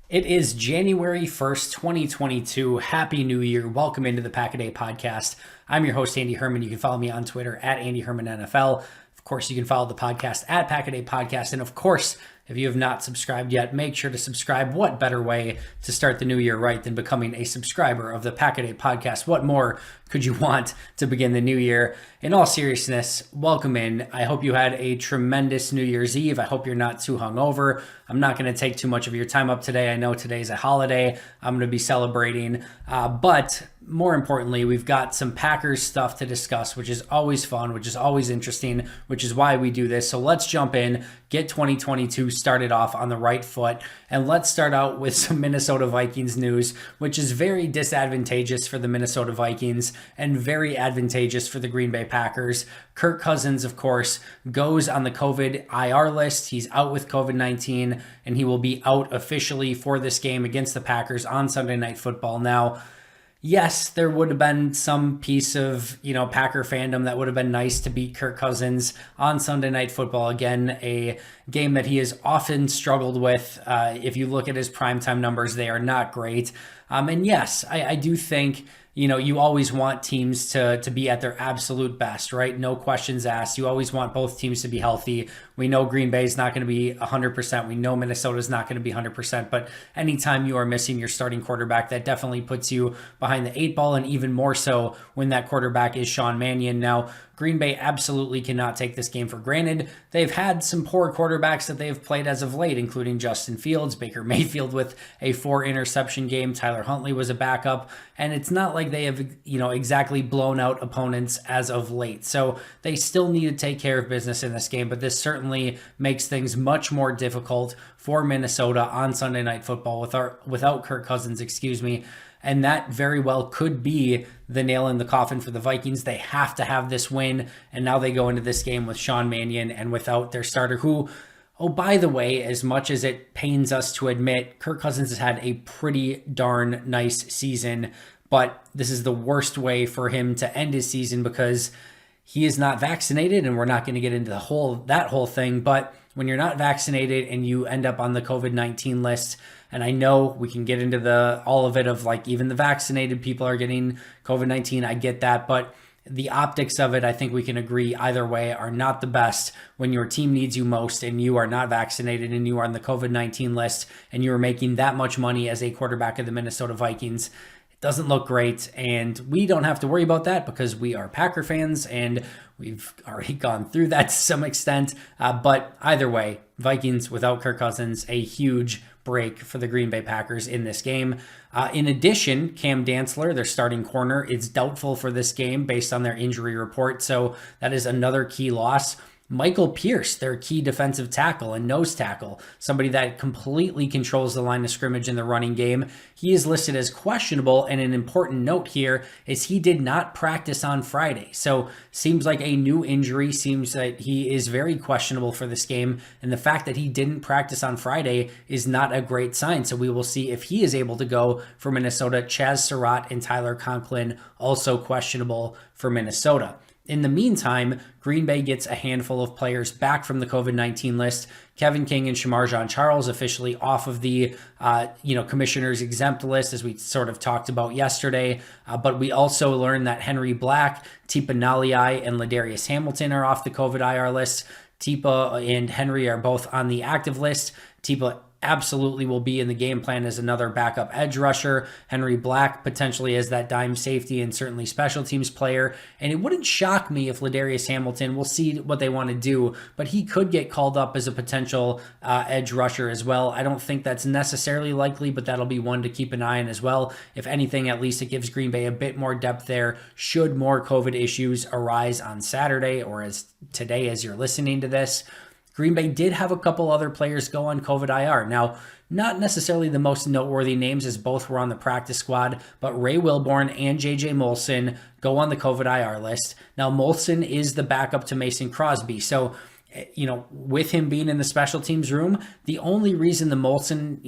It is January 1st, 2022. Happy New Year. Welcome into the Pack-A-Day podcast. I'm your host, Andy Herman. You can follow me on Twitter at Andy Herman NFL. Of course, you can follow the podcast at Pack-A-Day Podcast. And of course, if you have not subscribed yet, make sure to subscribe. What better way to start the new year right than becoming a subscriber of the Pack-A-Day Podcast? What more could you want to begin the new year? In all seriousness, welcome in. I hope you had a tremendous New Year's Eve. I hope you're not too hungover. I'm not going to take too much of your time up today. I know today's a holiday. I'm going to be celebrating. But more importantly, we've got some Packers stuff to discuss, which is always fun, which is always interesting, which is why we do this. So let's jump in, get 2022 started off on the right foot, and let's start out with some Minnesota Vikings news, which is very disadvantageous for the Minnesota Vikings and very advantageous for the Green Bay Packers. Kirk Cousins, of course, goes on the COVID IR list. He's out with COVID-19, and he will be out officially for this game against the Packers on Sunday Night Football. Now, yes, there would have been some piece of, Packer fandom that would have been nice to beat Kirk Cousins on Sunday Night Football. Again, a game that he has often struggled with. If you look at his primetime numbers, they are not great. And yes, I do think, you always want teams to be at their absolute best, right? No questions asked. You always want both teams to be healthy. We know Green Bay is not going to be 100%. We know Minnesota is not going to be 100%. But anytime you are missing your starting quarterback, that definitely puts you behind the eight ball, and even more so when that quarterback is Sean Mannion. Now, Green Bay absolutely cannot take this game for granted. They've had some poor quarterbacks that they've played as of late, including Justin Fields, Baker Mayfield with a 4-interception game. Tyler Huntley was a backup. And it's not like they have, exactly blown out opponents as of late. So they still need to take care of business in this game, but this certainly makes things much more difficult for Minnesota on Sunday Night Football without Kirk Cousins, and that very well could be the nail in the coffin for the Vikings. They have to have this win, and now they go into this game with Sean Mannion and without their starter, who, oh, by the way, as much as it pains us to admit, Kirk Cousins has had a pretty darn nice season, but this is the worst way for him to end his season because he is not vaccinated, and we're not going to get into that whole thing, but when you're not vaccinated and you end up on the COVID-19 list, and I know we can get into all of it of like even the vaccinated people are getting COVID-19, I get that, but the optics of it, I think we can agree either way, are not the best when your team needs you most and you are not vaccinated and you are on the COVID-19 list and you are making that much money as a quarterback of the Minnesota Vikings. Doesn't look great, and we don't have to worry about that because we are Packer fans and we've already gone through that to some extent. But either way, Vikings without Kirk Cousins, a huge break for the Green Bay Packers in this game. In addition, Cam Dantzler, their starting corner, is doubtful for this game based on their injury report, so that is another key loss. Michael Pierce, their key defensive tackle and nose tackle, somebody that completely controls the line of scrimmage in the running game. He is listed as questionable, and an important note here is he did not practice on Friday. So seems like a new injury, seems that he is very questionable for this game, and the fact that he didn't practice on Friday is not a great sign. So we will see if he is able to go for Minnesota. Chaz Surratt and Tyler Conklin also questionable for Minnesota. In the meantime, Green Bay gets a handful of players back from the COVID-19 list. Kevin King and Shamar Jean-Charles officially off of the, commissioner's exempt list, as we sort of talked about yesterday. But we also learned that Henry Black, Tipa Naliai, and Ladarius Hamilton are off the COVID IR list. Tipa and Henry are both on the active list. Tipa absolutely will be in the game plan as another backup edge rusher. Henry Black potentially as that dime safety and certainly special teams player. And it wouldn't shock me if Ladarius Hamilton, we'll see what they want to do, but he could get called up as a potential edge rusher as well. I don't think that's necessarily likely, but that'll be one to keep an eye on as well. If anything, at least it gives Green Bay a bit more depth there should more COVID issues arise on Saturday or as today as you're listening to this. Green Bay did have a couple other players go on COVID IR. Now, not necessarily the most noteworthy names as both were on the practice squad, but Ray Wilbourn and Jj Molson go on the COVID IR list. Now, Molson is the backup to Mason Crosby. So, with him being in the special teams room, the only reason the Molson,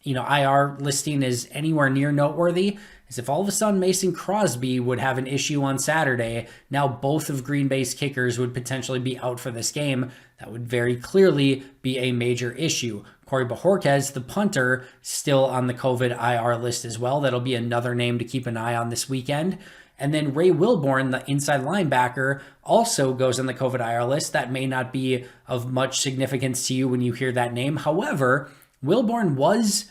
IR listing is anywhere near noteworthy is if all of a sudden Mason Crosby would have an issue on Saturday, now both of Green Bay's kickers would potentially be out for this game. That would very clearly be a major issue. Corey Bojorquez, the punter, still on the COVID IR list as well. That'll be another name to keep an eye on this weekend. And then Ray Wilborn, the inside linebacker, also goes on the COVID IR list. That may not be of much significance to you when you hear that name. However, Wilborn was,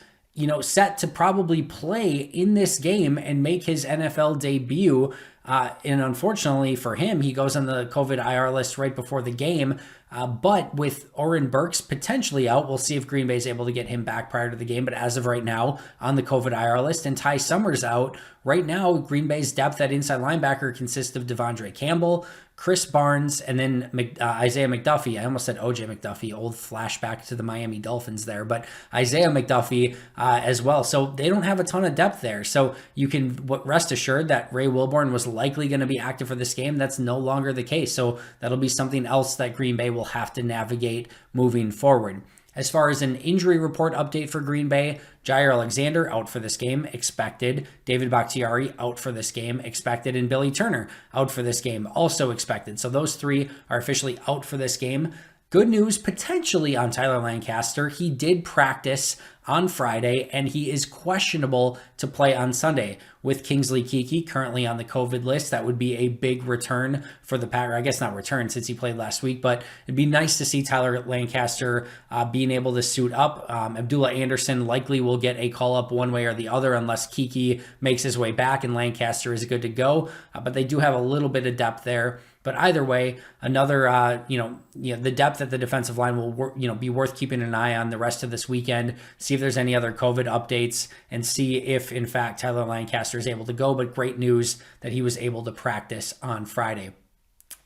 set to probably play in this game and make his NFL debut. And unfortunately for him, he goes on the COVID IR list right before the game. But with Oren Burks potentially out, we'll see if Green Bay is able to get him back prior to the game. But as of right now, on the COVID IR list, and Ty Summers out, right now, Green Bay's depth at inside linebacker consists of Devondre Campbell, Chris Barnes, and then Isaiah McDuffie. I almost said OJ McDuffie, old flashback to the Miami Dolphins there, but Isaiah McDuffie as well. So they don't have a ton of depth there. So you can rest assured that Ray Wilborn was likely going to be active for this game. That's no longer the case. So that'll be something else that Green Bay will have to navigate moving forward. As far as an injury report update for Green Bay, Jair Alexander out for this game, expected. David Bakhtiari out for this game, expected. And Billy Turner out for this game, also expected. So those three are officially out for this game. Good news potentially on Tyler Lancaster. He did practice on Friday, and he is questionable to play on Sunday. With Kingsley Keke currently on the COVID list, that would be a big return for the Packers. I guess not return since he played last week, but it'd be nice to see Tyler Lancaster being able to suit up. Abdullah Anderson likely will get a call up one way or the other unless Keke makes his way back and Lancaster is good to go. But they do have a little bit of depth there. But either way, another, the depth at the defensive line will, be worth keeping an eye on the rest of this weekend. See if there's any other COVID updates and see if, in fact, Tyler Lancaster is able to go. But great news that he was able to practice on Friday.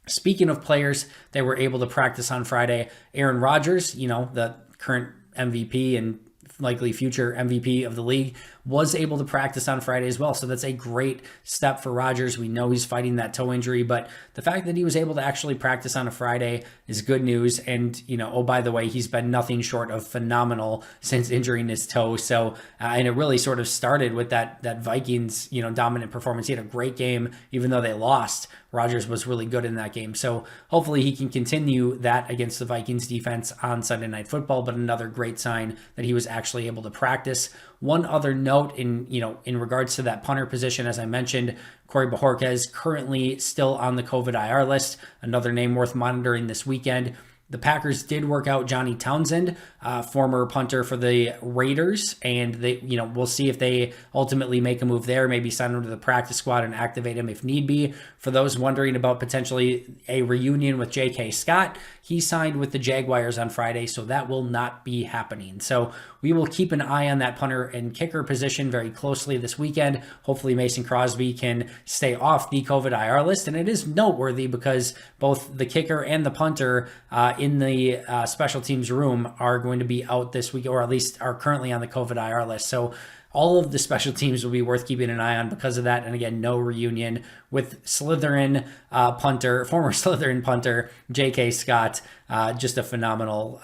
Speaking of players that were able to practice on Friday, Aaron Rodgers, the current MVP and likely future MVP of the league, was able to practice on Friday as well. So that's a great step for Rodgers. We know he's fighting that toe injury, but the fact that he was able to actually practice on a Friday is good news. And, by the way, he's been nothing short of phenomenal since injuring his toe. So, and it really sort of started with that Vikings, dominant performance. He had a great game, even though they lost. Rodgers was really good in that game. So hopefully he can continue that against the Vikings defense on Sunday Night Football, but another great sign that he was actually able to practice. One other note in regards to that punter position, as I mentioned, Corey Bojorquez currently still on the COVID IR list, another name worth monitoring this weekend. The Packers did work out Johnny Townsend, former punter for the Raiders, and we'll see if they ultimately make a move there, maybe sign him to the practice squad and activate him if need be. For those wondering about potentially a reunion with J.K. Scott, he signed with the Jaguars on Friday, so that will not be happening. So we will keep an eye on that punter and kicker position very closely this weekend. Hopefully Mason Crosby can stay off the COVID IR list, and it is noteworthy because both the kicker and the punter in the special teams room are going to be out this week, or at least are currently on the COVID IR list. So all of the special teams will be worth keeping an eye on because of that. And again, no reunion with former Slytherin punter, J.K. Scott. Just a phenomenal,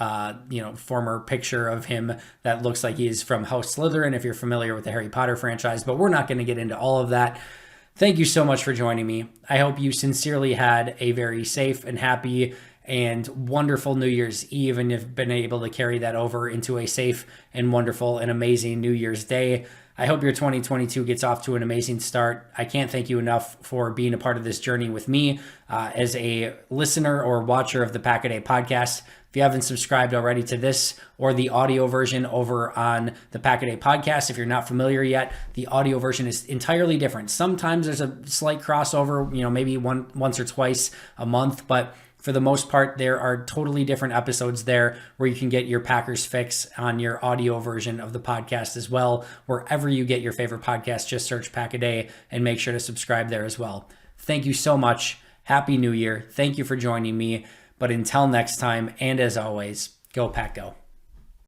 former picture of him that looks like he's from House Slytherin, if you're familiar with the Harry Potter franchise. But we're not going to get into all of that. Thank you so much for joining me. I hope you sincerely had a very safe and happy and wonderful New Year's Eve, and have been able to carry that over into a safe and wonderful and amazing New Year's Day. I hope your 2022 gets off to an amazing start. I can't thank you enough for being a part of this journey with me as a listener or watcher of the Pack-A-Day podcast. If you haven't subscribed already to this or the audio version over on the Pack-A-Day podcast, if you're not familiar yet, the audio version is entirely different. Sometimes there's a slight crossover, maybe once or twice a month, but for the most part, there are totally different episodes there where you can get your Packers fix on your audio version of the podcast as well. Wherever you get your favorite podcast, just search Pack-A-Day and make sure to subscribe there as well. Thank you so much. Happy New Year. Thank you for joining me. But until next time, and as always, go Pack Go.